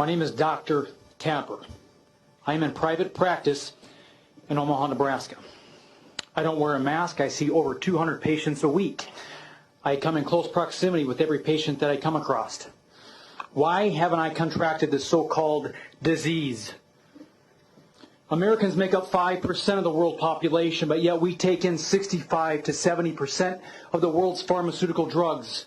My name is Dr. Tapper. I am in private practice in Omaha, Nebraska. I don't wear a mask. I see over 200 patients a week. I come in close proximity with every patient that I come across. Why haven't I contracted this so-called disease? Americans make up 5% of the world population, but yet we take in 65 to 70% of the world's pharmaceutical drugs.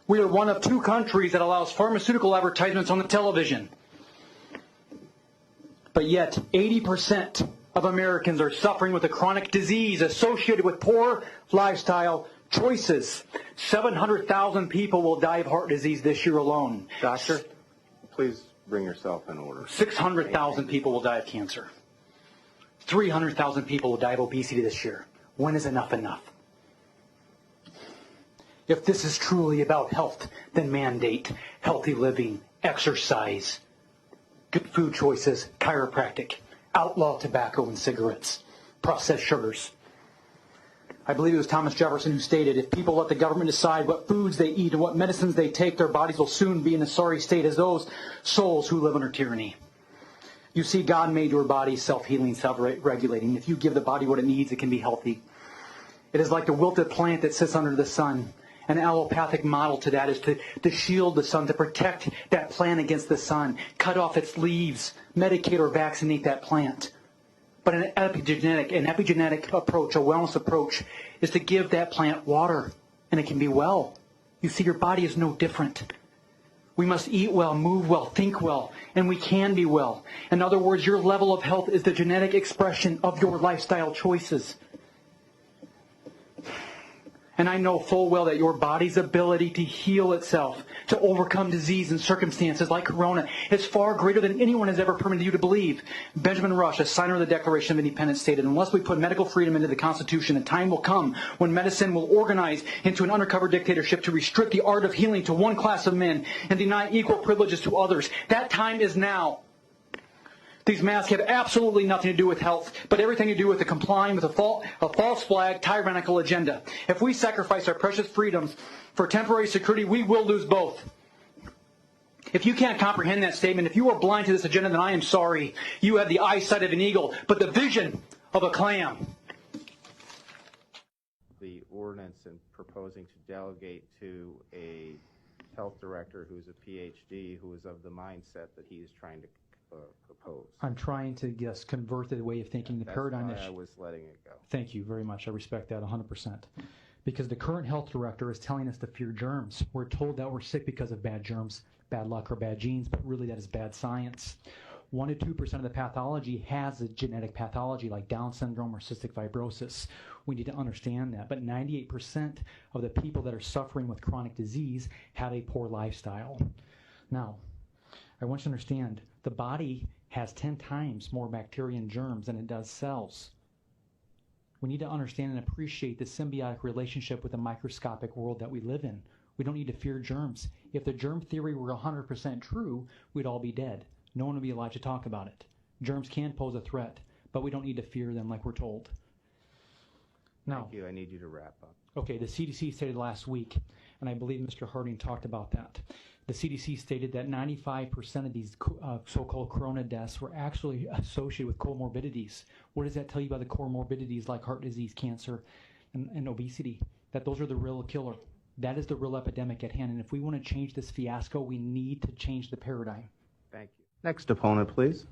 We are one of 2 countries that allows pharmaceutical advertisements on the television. But yet 80% of Americans are suffering with a chronic disease associated with poor lifestyle choices. 700,000 people will die of heart disease this year alone. Doctor, please bring yourself in order. 600,000 people will die of cancer. 300,000 people will die of obesity this year. When is enough enough? If this is truly about health, then mandate healthy living, exercise, good food choices, chiropractic, outlaw tobacco and cigarettes, processed sugars. I believe it was Thomas Jefferson who stated, if people let the government decide what foods they eat and what medicines they take, their bodies will soon be in a sorry state as those souls who live under tyranny. You see, God made your body self-healing, self-regulating. If you give the body what it needs, it can be healthy. It is like the wilted plant that sits under the sun. An allopathic model to that is to shield the sun, to protect that plant against the sun, cut off its leaves, medicate or vaccinate that plant. But an epigenetic approach, a wellness approach, is to give that plant water, and it can be well. You see, your body is no different. We must eat well, move well, think well, and we can be well. In other words, your level of health is the genetic expression of your lifestyle choices. And I know full well that your body's ability to heal itself, to overcome disease and circumstances like corona, is far greater than anyone has ever permitted you to believe. Benjamin Rush, a signer of the Declaration of Independence, stated, unless we put medical freedom into the Constitution, a time will come when medicine will organize into an undercover dictatorship to restrict the art of healing to one class of men and deny equal privileges to others. That time is now. These masks have absolutely nothing to do with health, but everything to do with the complying with a false flag, tyrannical agenda. If we sacrifice our precious freedoms for temporary security, we will lose both. If you can't comprehend that statement, if you are blind to this agenda, then I am sorry. You have the eyesight of an eagle, but the vision of a clam. The ordinance and proposing to delegate to a health director who's a PhD, who is of the mindset that he is trying to propose. I'm trying to, yes, convert the way of thinking, the paradigm. That's why I was letting it go. Thank you very much. I respect that 100%. Because the current health director is telling us to fear germs. We're told that we're sick because of bad germs, bad luck, or bad genes, but really that is bad science. 1 to 2% of the pathology has a genetic pathology like Down syndrome or cystic fibrosis. We need to understand that. But 98% of the people that are suffering with chronic disease have a poor lifestyle. Now, I want you to understand, the body has 10 times more bacteria and germs than it does cells. We need to understand and appreciate the symbiotic relationship with the microscopic world that we live in. We don't need to fear germs. If the germ theory were 100% true, we'd all be dead. No one would be allowed to talk about it. Germs can pose a threat, but we don't need to fear them like we're told. Now, thank you. I need you to wrap up. Okay, the CDC stated last week, and I believe Mr. Harding talked about that. The CDC stated that 95% of these so-called corona deaths were actually associated with comorbidities. What does that tell you about the comorbidities like heart disease, cancer, and obesity? That those are the real killer. That is the real epidemic at hand. And if we want to change this fiasco, we need to change the paradigm. Thank you. Next opponent, please.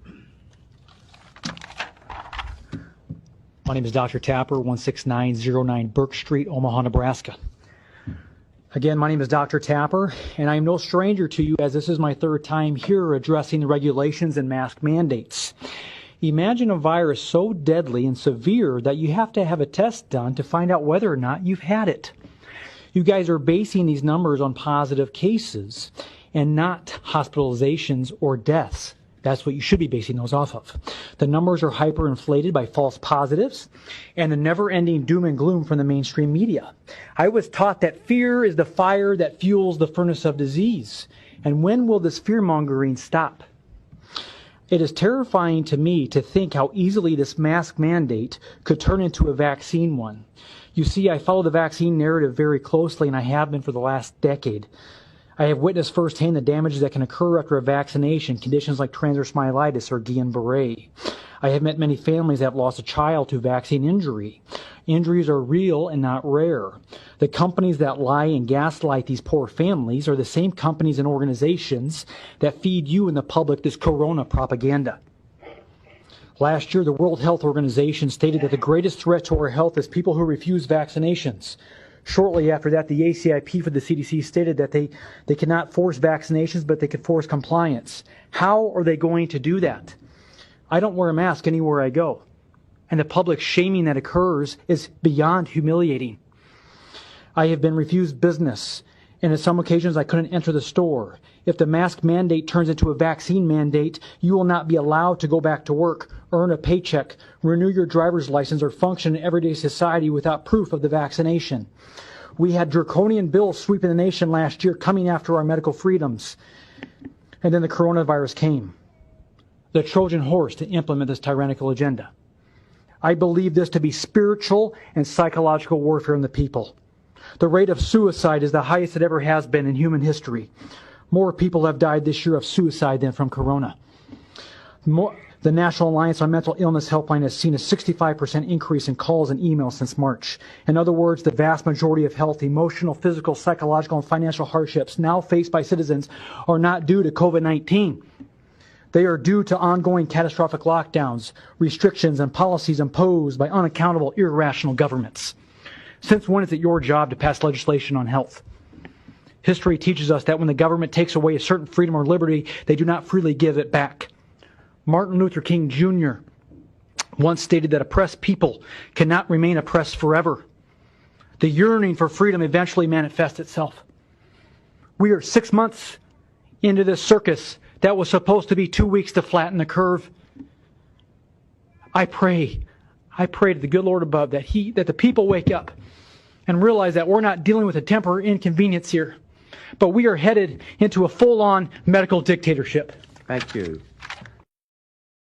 My name is Dr. Tapper, 16909 Burke Street, Omaha, Nebraska. Again, my name is Dr. Tapper, and I am no stranger to you, as this is my 3rd time here addressing the regulations and mask mandates. Imagine a virus so deadly and severe that you have to have a test done to find out whether or not you've had it. You guys are basing these numbers on positive cases and not hospitalizations or deaths. That's what you should be basing those off of. The numbers are hyperinflated by false positives and the never-ending doom and gloom from the mainstream media. I was taught that fear is the fire that fuels the furnace of disease. And when will this fear-mongering stop? It is terrifying to me to think how easily this mask mandate could turn into a vaccine one. You see, I follow the vaccine narrative very closely, and I have been for the last decade. I have witnessed firsthand the damages that can occur after a vaccination, conditions like transverse myelitis or Guillain-Barré. I have met many families that have lost a child to vaccine injury. Injuries are real and not rare. The companies that lie and gaslight these poor families are the same companies and organizations that feed you and the public this corona propaganda. Last year, the World Health Organization stated that the greatest threat to our health is people who refuse vaccinations. Shortly after that, the ACIP for the CDC stated that they cannot force vaccinations, but they could force compliance. How are they going to do that? I don't wear a mask anywhere I go, and the public shaming that occurs is beyond humiliating. I have been refused business, and on some occasions I couldn't enter the store. If the mask mandate turns into a vaccine mandate, you will not be allowed to go back to work, earn a paycheck, renew your driver's license, or function in everyday society without proof of the vaccination. We had draconian bills sweeping the nation last year coming after our medical freedoms, and then the coronavirus came. The Trojan horse to implement this tyrannical agenda. I believe this to be spiritual and psychological warfare on the people. The rate of suicide is the highest it ever has been in human history. More people have died this year of suicide than from corona. The National Alliance on Mental Illness Helpline has seen a 65% increase in calls and emails since March. In other words, the vast majority of health, emotional, physical, psychological, and financial hardships now faced by citizens are not due to COVID-19. They are due to ongoing catastrophic lockdowns, restrictions, and policies imposed by unaccountable, irrational governments. Since when is it your job to pass legislation on health? History teaches us that when the government takes away a certain freedom or liberty, they do not freely give it back. Martin Luther King Jr. once stated that oppressed people cannot remain oppressed forever. The yearning for freedom eventually manifests itself. We are 6 months into this circus that was supposed to be 2 weeks to flatten the curve. I pray to the good Lord above that the people wake up and realize that we're not dealing with a temporary inconvenience here, but we are headed into a full-on medical dictatorship. Thank you.